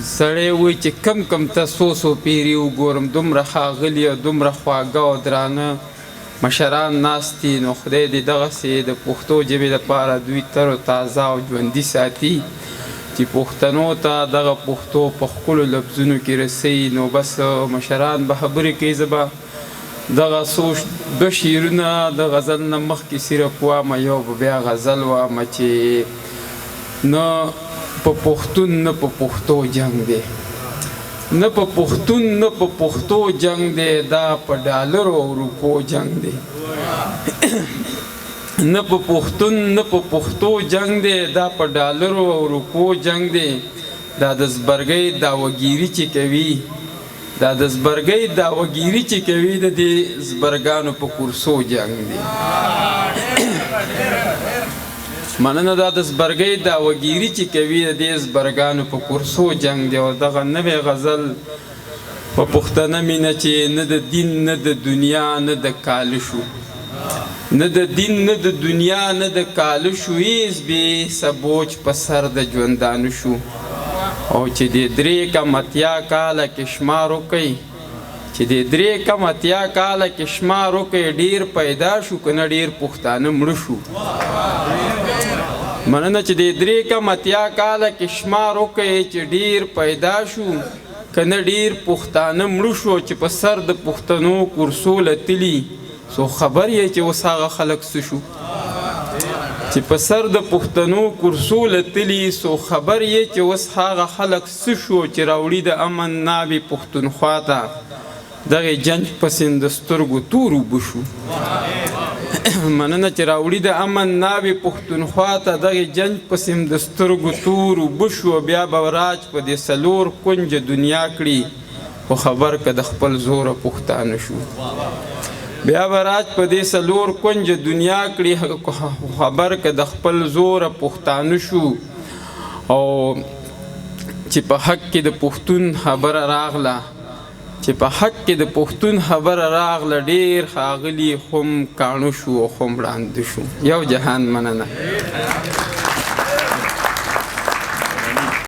سړی وایي چې کم کم ته څو پیري وګورم دومره ښاغلي او دومره خواږه او درانه مشران ناست دي نو خدای دې دغسې د پښتو ژبې دپاره دوی تر و تازه او ژوندي ساتي چې پښتنو ته دغه پښتو په ښکلو لفظونو کې رسوي. نو بس مشران به خبرې کوي، زه به دغه دوه شعرونه د غزل نه مخکې صرف وامه، یو به بیا غزل وامه چې نه په پښتون نه په پښتو جنګ دی، نه په پښتون نه په پښتو جنګ دی، دا په ډالرو او روپو جنګ دی. نه په پښتون نه په پښتو جنګ دی، دا په ډالرو او روپو جنګ دی. دا د زبرګۍ دعوګیري چې کوي، دا د زبرګۍ دعوګیري چې کوي د دې زبرګانو په کورسو جنګ دی. مننه، دا د زبرګۍ دعوګیري چې کوي د دې زبرګانو په کورسو جنګ دی. او دغه نوې غزل په پښتنه مینه چې نه د دین نه د دنیا نه د کاله شو، نه د دین نه د دنیا نه د کاله شو، هیڅ بې سبوچ په سر د ژوندانه شو. او چې د 3 کم اتیا کاله کې شمار وکئ، چې د 3 کم اتیا کاله کې شمار وکئ، ډیر پیدا شو که نه ډیر پښتانه مړه شو. مننه، چې د 3 کم اتیا کاله کې شمار وکئ چې ډیر پیدا شو که نه ډیر پښتانه مړه شو. چې په سر د پښتنو کورسو لتلي سو خبر یې چې اوس هغه خلک څه شو، چې په سر د پښتنو کورسو لتلي سو خبر یې چې اوس هغه خلک څه شو. چې راوړي د امن ناوې پښتونخوا ته دغې جنج په سیند د سترګو تور اوبه شو. مننه، چې راوړي د امن ناوې پښتونخوا ته دغې جنج په سیند د سترګو تور اوبه شو. بیا به راج په دې 4 کونجه دنیا کړي، خو خبر که د خپل زوره پښتانه شو. بیا به راج په دې 4 کونجه دنیا کړي، خبر که د خپل زوره پښتانه شو. او چې په حق کې د پښتون خبره راغله، چې په حق کې د پښتون خبره راغله، ډیر ښاغلي خو هم کاڼه شو او خو هم ړانده شو. یو جهان مننه.